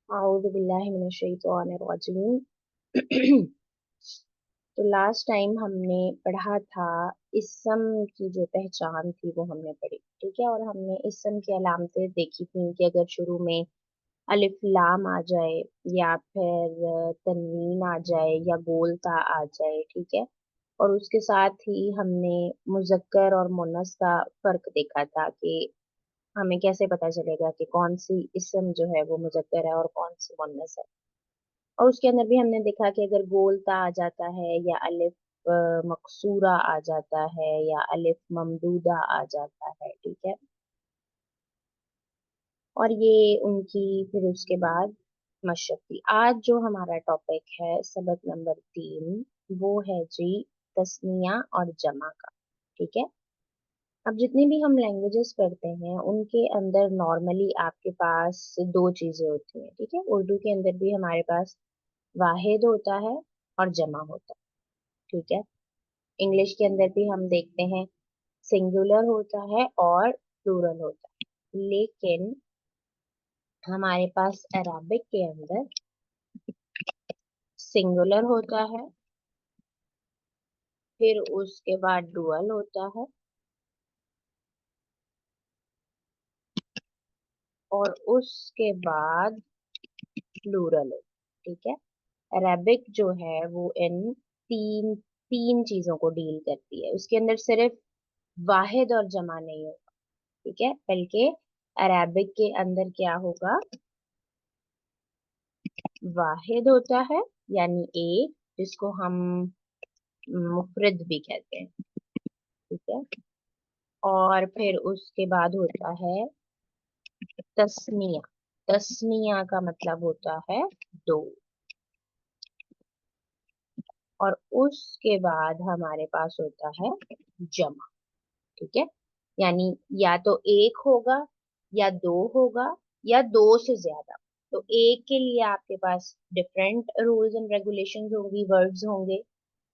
औज़ु बिल्लाहि मिनश शैतानिर रजीम। तो last time हमने पढ़ा था इस्म की जो पहचान थी वो हमने पढ़ी, ठीक है। और हमने इस्म की अलामतें देखी थी कि अगर शुरू में अलिफ लाम आ जाए या फिर तनवीन आ जाए या गोलता आ जाए, ठीक है। और उसके साथ ही हमने मुज़क्कर और मुन्नस का फर्क देखा था कि हमें कैसे पता चलेगा कि कौन सी इस्म जो है वो मुज़क्कर है और कौन सी मुन्नस है। और उसके अंदर भी हमने देखा कि अगर गोलता आ जाता है या अलिफ मकसूरा आ जाता है या अलिफ ममदूदा आ जाता है, ठीक है। और ये उनकी फिर उसके बाद मशक थी। आज जो हमारा टॉपिक है सबक नंबर 3, वो है जी तस्निया और जमा का, ठीक है। अब जितनी भी हम लैंग्वेजेस पढ़ते हैं उनके अंदर नॉर्मली आपके पास दो चीजें होती हैं, ठीक है। उर्दू के अंदर भी हमारे पास वाहिद होता है और जमा होता है, ठीक है। इंग्लिश के अंदर भी हम देखते हैं सिंगुलर होता है और प्लूरल होता है। लेकिन हमारे पास अराबिक के अंदर सिंगुलर होता है, फिर उसके बाद डुअल होता है और उसके बाद प्लूरल होता है, ठीक है। अरेबिक जो है वो इन तीन तीन चीजों को डील करती है। उसके अंदर सिर्फ वाहिद और जमा नहीं होगा, ठीक है, बल्कि अरेबिक के अंदर क्या होगा, वाहिद होता है यानी एक, जिसको हम मुफरद भी कहते हैं, ठीक है। और फिर उसके बाद होता है तस्निया। तस्निया का मतलब होता है दो। और उसके बाद हमारे पास होता है जमा, ठीक है। यानी या तो एक होगा या दो होगा या दो से ज्यादा। तो एक के लिए आपके पास डिफरेंट रूल्स एंड रेगुलेशंस होंगी, वर्ड्स होंगे।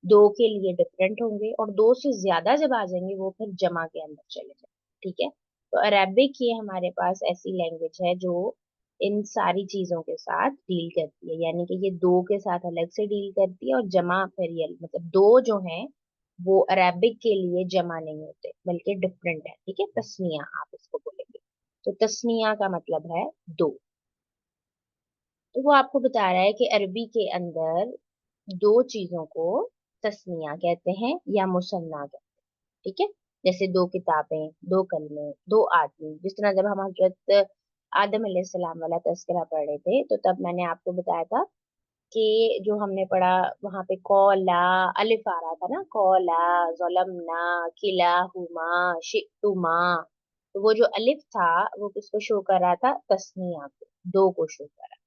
दो के लिए डिफरेंट होंगे और दो से ज्यादा जब आ जाएंगे वो फिर जमा के अंदर चले जाए, ठीक है। तो अरेबिक ये हमारे पास ऐसी लैंग्वेज है जो इन सारी चीजों के साथ डील करती है, यानी कि ये दो के साथ अलग से डील करती है और जमा फिर ये मतलब दो जो है वो अरेबिक के लिए जमा नहीं होते बल्कि डिफरेंट है, ठीक है। तस्निया आप इसको बोलेंगे। तो तस्निया का मतलब है दो। तो वो आपको बता रहा है कि अरबी के अंदर दो चीजों को तस्निया कहते हैं या मुसन्ना कहते हैं, ठीक है। जैसे दो किताबें, दो कलमे, दो आदमी। जिस तरह जब हम हजरत आदम अलैहिस्सलाम वाला तस्करा पढ़ रहे थे तो तब मैंने आपको बताया था कि जो हमने पढ़ा वहां पे कौला अलिफ आ रहा था ना, कौला ज़लमना किलाहुमा शितुमा। तो वो जो अलिफ था वो किसको शो कर रहा था, तस्निया को, दो को शो कर रहा।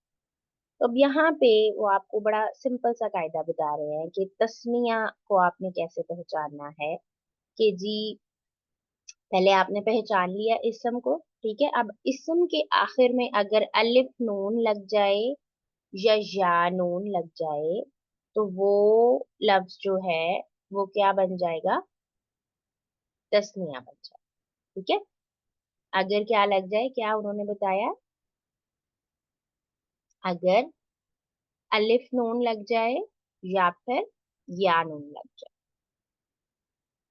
तो अब यहाँ पे वो आपको बड़ा सिंपल सा कायदा बता रहे हैं कि तस्निया को आपने कैसे पहचानना है। कि जी पहले आपने पहचान लिया इस्म को, ठीक है। अब इस्म के आखिर में अगर अलिफ नून लग जाए या नून लग जाए तो वो लफ्ज जो है वो क्या बन जाएगा, तस्निया बन जाए, ठीक है। अगर क्या लग जाए, क्या उन्होंने बताया, अगर अलिफ नून लग जाए या फिर या नून लग जाए।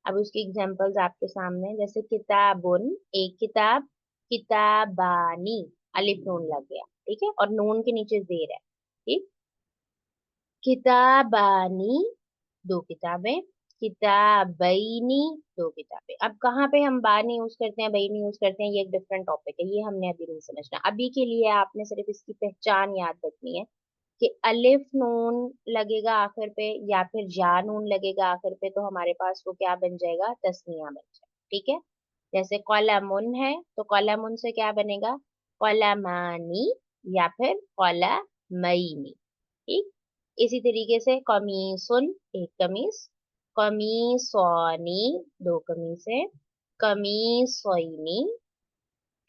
अब उसकी एग्जांपल्स आपके सामने हैं, जैसे किताबुन एक किताब, किताबानी अलिफ नून लग गया, ठीक है, और नून के नीचे जेर है, ठीक। किताबानी दो किताबें, किताबैनी दो किताबें। अब कहाँ पे हम बानी यूज करते हैं बैनी यूज करते हैं ये एक डिफरेंट टॉपिक है, ये हमने अभी नहीं समझना। अभी के लिए आपने सिर्फ इसकी पहचान याद रखनी है कि अलिफ नून लगेगा आखिर पे या फिर या नून लगेगा आखिर पे तो हमारे पास वो क्या बन जाएगा, तस्निया बन जाएगा, ठीक है। जैसे कलमुन है तो कलमुन से क्या बनेगा, कलमानी या फिर कलमैनी, ठीक। इसी तरीके से कमीसुन एक कमीज, कमीसोनी दो कमीजें, कमीसोइनी,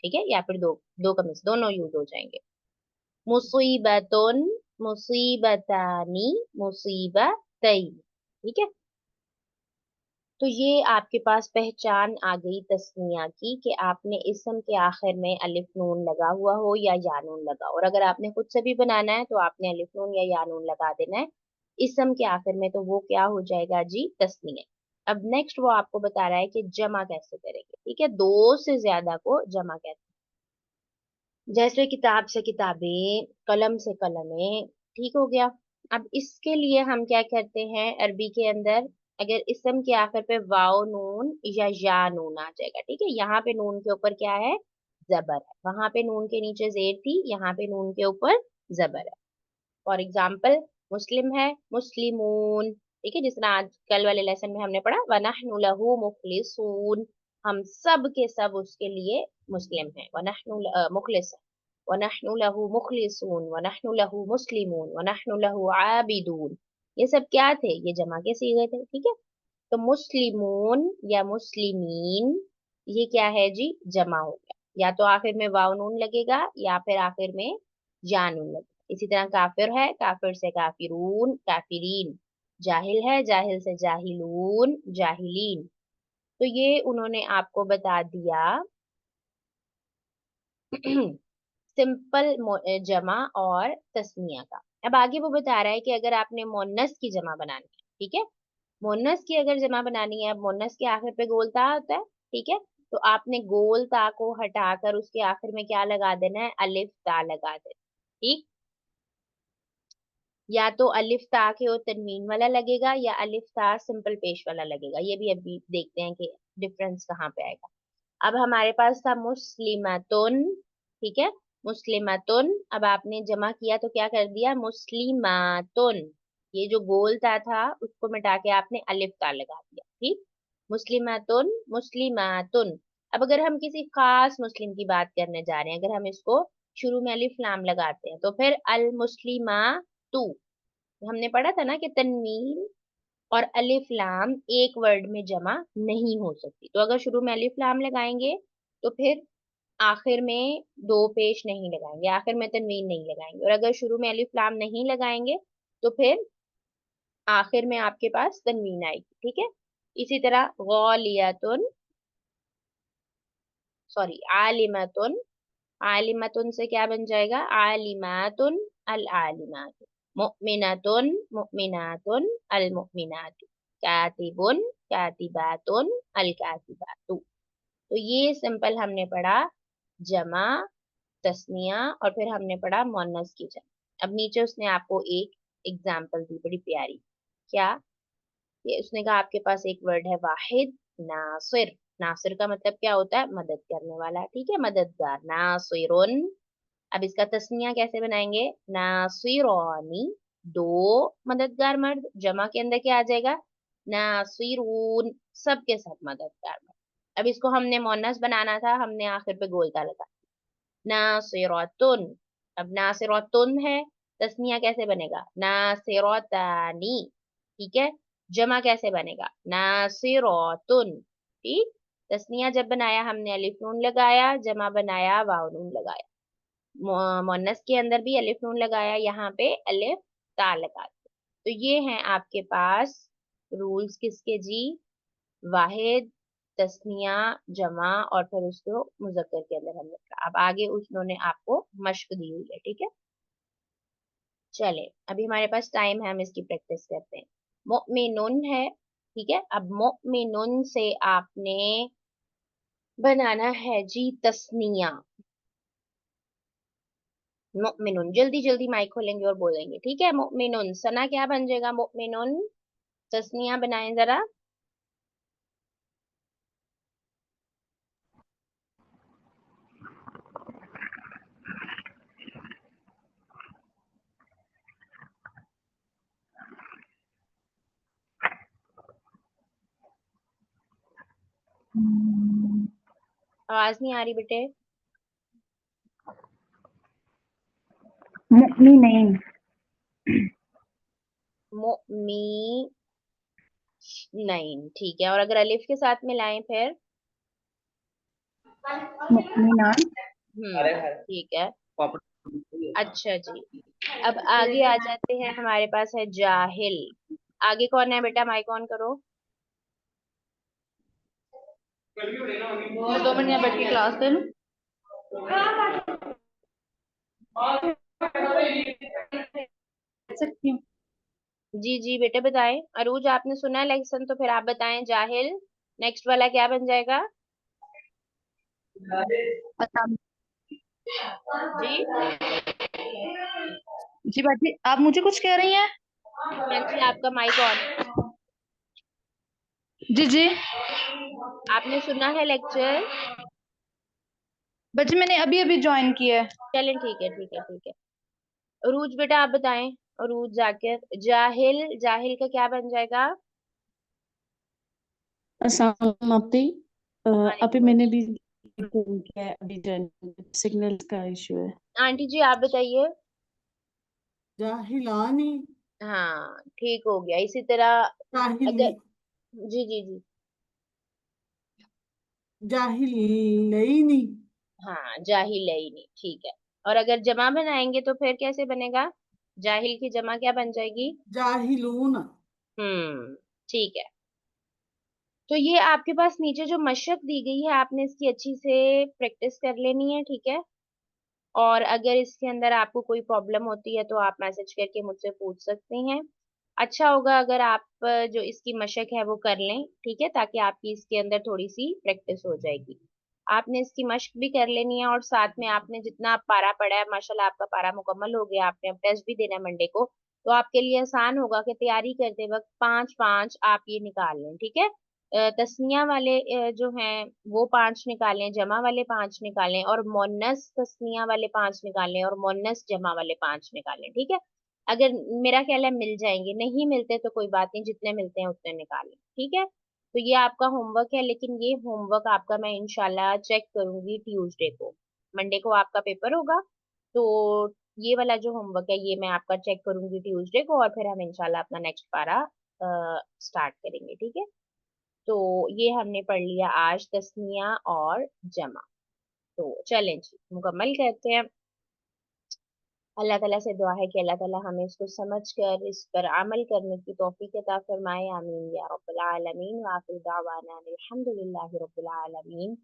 ठीक है, या फिर दो दो कमीज दोनों यूज हो जाएंगे। मुसीबतुन मुसीबतानी मुसीबतैन, ठीक है। तो ये आपके पास पहचान आ गई तस्निया की कि आपने इसम के आखिर में अलिफ नून लगा हुआ हो या नून लगा हो। और अगर आपने खुद से भी बनाना है तो आपने अलिफ नून या नून लगा देना है इसम के आखिर में, तो वो क्या हो जाएगा जी, तस्निया। अब नेक्स्ट वो आपको बता रहा है कि जमा कैसे करेंगे। ठीक है, दो से ज्यादा को जमा कैसे, जैसे किताब से किताबें, कलम से कलमें। ठीक हो गया। अब इसके लिए हम क्या करते हैं, अरबी के अंदर अगर इसम के आखिर पे वाव नून या नून आ जाएगा, ठीक है, यहाँ पे नून के ऊपर क्या है, जबर है, वहां पे नून के नीचे जेर थी, यहाँ पे नून के ऊपर जबर है। फॉर एग्जाम्पल, मुस्लिम है, मुस्लिमून। ठीक है, जिस तरह आज कल वाले लेसन में हमने पढ़ा वनहनु लहू मुखलिसून, हम सब के सब उसके लिए मुस्लिम हैं, वनहनु मुखलिस है, वनहनु लहू मुखलिसून, वनहनु लहू मुस्लिमून, वनहनु लहू आबिदून। ये सब क्या थे, ये जमा के सीगे थे। ठीक है, तो मुस्लिमून या मुस्लिमीन, ये क्या है जी, जमा हो गया। या तो आखिर में वाव नून लगेगा या फिर आखिर में या नून लगेगा। इसी तरह काफिर है, काफिर से काफिरून, काफिरीन। जाहिल है, जाहिल से जाहिलून, जाहिलीन। तो ये उन्होंने आपको बता दिया सिंपल जमा और तस्निया का। अब आगे वो बता रहा है कि अगर आपने मोन्नस की जमा बनानी है, ठीक है, मोनस की अगर जमा बनानी है, अब मोनस के आखिर पे गोल ता होता है, ठीक है, तो आपने गोल ता को हटाकर उसके आखिर में क्या लगा देना है, अलिफ ता लगा देना। ठीक, या तो अलिफ ता के और तनवीन वाला लगेगा या अलिफ ता सिंपल पेश वाला लगेगा, ये भी अभी देखते हैं कि डिफरेंस कहाँ पे आएगा। अब हमारे पास था मुस्लिमातुन, ठीक है, मुस्लिमातुन। अब आपने जमा किया तो क्या कर दिया, मुस्लिमातुन, ये जो गोल था उसको मिटा के आपने अलिफ ता लगा दिया। ठीक, मुस्लिमातुन, मुस्लिमातुन। अब अगर हम किसी खास मुस्लिम की बात करने जा रहे हैं, अगर हम इसको शुरू में अलिफ लाम लगाते हैं तो फिर अल मुस्लिमा तू, हमने पढ़ा था ना कि तनवीन और अलिफ लाम एक वर्ड में जमा नहीं हो सकती। तो अगर शुरू में अलिफ लाम लगाएंगे तो फिर आखिर में दो पेश नहीं लगाएंगे, आखिर में तनवीन नहीं लगाएंगे। और अगर शुरू में अलिफ लाम नहीं लगाएंगे तो फिर आखिर में आपके पास तनवीन आएगी। ठीक है, इसी तरह गौलियतुन, सॉरी आलिमतुन, आलिमतुन से क्या बन जाएगा, आलिमातुन, अल आलिमातु। मुमिनतुन, मुमिनातुन, अल मुमिनातु। कातिबुन, कातिबातुन, अल कातिबातु। तो ये सिंपल हमने पढ़ा जमा, तस्निया, और फिर हमने पढ़ा मोनस की जमा। अब नीचे उसने आपको एक एग्जाम्पल दी बड़ी प्यारी। क्या, ये उसने कहा आपके पास एक वर्ड है वाहिद, नासिर। नासिर का मतलब क्या होता है, मदद करने वाला। ठीक है, मददगार, नासिरुन। अब इसका तस्निया कैसे बनाएंगे, नासिरानी, दो मददगार मर्द, जमा के अंदर क्या आ जाएगा, नासिरून, सबके सब मददगार मर्द। अब इसको हमने मोनस बनाना था, हमने आखिर पे गोलता लगा, नासिरतुन। अब नासिरतुन है, तस्निया कैसे बनेगा, नासिरतानी। ठीक है, जमा कैसे बनेगा, नासिरतुन। ठीक, तस्निया जब बनाया हमने अलिफ नून लगाया, जमा बनाया वाव नून लगाया, मोनस के अंदर भी अलिफ नून लगाया, यहाँ पे अलिफ ता लगा दिया। तो ये हैं आपके पास रूल्स किसके जी, वाहिद, तस्निया, जमा, और फिर उसको मुजक्कर के अंदर हमने पढ़ा। अब आगे उन्होंने आपको मश्क दी हुई है। ठीक है, चले अभी हमारे पास टाइम है, हम इसकी प्रैक्टिस करते हैं। मोमिनुन है, ठीक है, अब मोमिनुन से आपने बनाना है जी तस्निया। मोमिनुन, जल्दी जल्दी माइक खोलेंगे और बोलेंगे, ठीक है, मोमिनुन। सना क्या बन जाएगा, मोमिनुन, तस्निया बनाएं जरा। आवाज नहीं आ रही बेटे। मुमिनीन। मोमी नहीं, ठीक है, और अगर अलिफ के साथ मिलाएं फिर, मुमिनान। ठीक है, अच्छा जी। अब आगे आ जाते हैं, हमारे पास है जाहिल। आगे कौन है बेटा, माइक ऑन करो। मैं 2 मिनट यहाँ बैठ के क्लास ले लूँ। सकती हूँ। जी जी बेटे बताएं। अरूज आपने सुना है लेक्सन, तो फिर आप बताएं। जाहिल, नेक्स्ट वाला क्या बन जाएगा? अच्छा। जी जी बाजी, आप मुझे कुछ कह रही हैं? हाँ जी, आपका माइक ऑन है। जी जी। आपने सुना है लेक्चर? बच्चे मैंने अभी अभी ज्वाइन किया है। चलें ठीक है ठीक है ठीक है। अरूज बेटा आप बताएं। अरूज जाकिर, जाहिल, जाहिल का क्या बन जाएगा? अस्सलाम आपी। अभी वालेकुम मैंने अस्सलाम। भी फोन किया है, अभी सिग्नल का इशू है। आंटी जी आप बताइए। जाहिलानी। हाँ ठीक हो गया, इसी तरह। जाहिली। अगर जी जी जी। जाहिलैनी। हाँ जाहिलैनी, ठीक है। और अगर जमा बनाएंगे तो फिर कैसे बनेगा? जाहिल की जमा क्या बन जाएगी? जाहिलून। ठीक है। तो ये आपके पास नीचे जो मशक दी गई है, आपने इसकी अच्छी से प्रैक्टिस कर लेनी है, ठीक है। और अगर इसके अंदर आपको कोई प्रॉब्लम होती है तो आप मैसेज करके मुझसे पूछ सकते हैं। अच्छा होगा अगर आप जो इसकी मशक है वो कर लें, ठीक है, ताकि आपकी इसके अंदर थोड़ी सी प्रैक्टिस हो जाएगी। आपने इसकी मशक भी कर लेनी है, और साथ में आपने जितना पारा पढ़ा है, माशाल्लाह आपका पारा मुकम्मल हो गया, आपने अब टेस्ट भी देना है मंडे को, तो आपके लिए आसान होगा कि तैयारी करते वक्त पांच पांच आप ये निकाल लें, ठीक है। तस्निया वाले जो हैं वो पांच निकालें, जमा वाले पांच निकालें, और मोन्नस तस्निया वाले पांच निकालें, और मोन्नस जमा वाले पांच निकालें, ठीक है। अगर मेरा ख्याल है मिल जाएंगे, नहीं मिलते तो कोई बात नहीं, जितने मिलते हैं उतने निकालें, ठीक है। तो ये आपका होमवर्क है, लेकिन ये होमवर्क आपका मैं इंशाल्लाह चेक करूंगी ट्यूसडे को। मंडे को आपका पेपर होगा, तो ये वाला जो होमवर्क है ये मैं आपका चेक करूंगी ट्यूसडे को, और फिर हम इंशाल्लाह अपना नेक्स्ट पारा स्टार्ट करेंगे, ठीक है। तो ये हमने पढ़ लिया आज तस्निया और जमा। तो चलें जी मुकम्मल करते हैं। अल्लाह ताला से दुआ है कि अल्लाह ताला हमें इसको समझ कर इस पर अमल करने की तौफीक अता फरमाए, आमीन या रब्बल आलमीन। व आखिर दावाना अल्हम्दुलिल्लाहि रब्बिल आलमीन।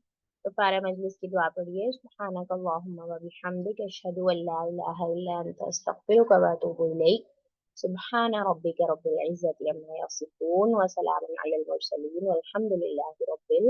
तो पारा मजलिस की दुआ पढ़िए। सुब्हानक अल्लाहुम्मा व बिहम्दिक अशहदु अल्ला इलाहा इल्ला अंता अस्तगफिरुका व अतूबु इलैक। सुब्हान रब्बिका रब्बिल इज्जति अम्मा यसिफून व सलामुन अलल मुरसलीन वल्हम्दुलिल्लाहि रब्बिल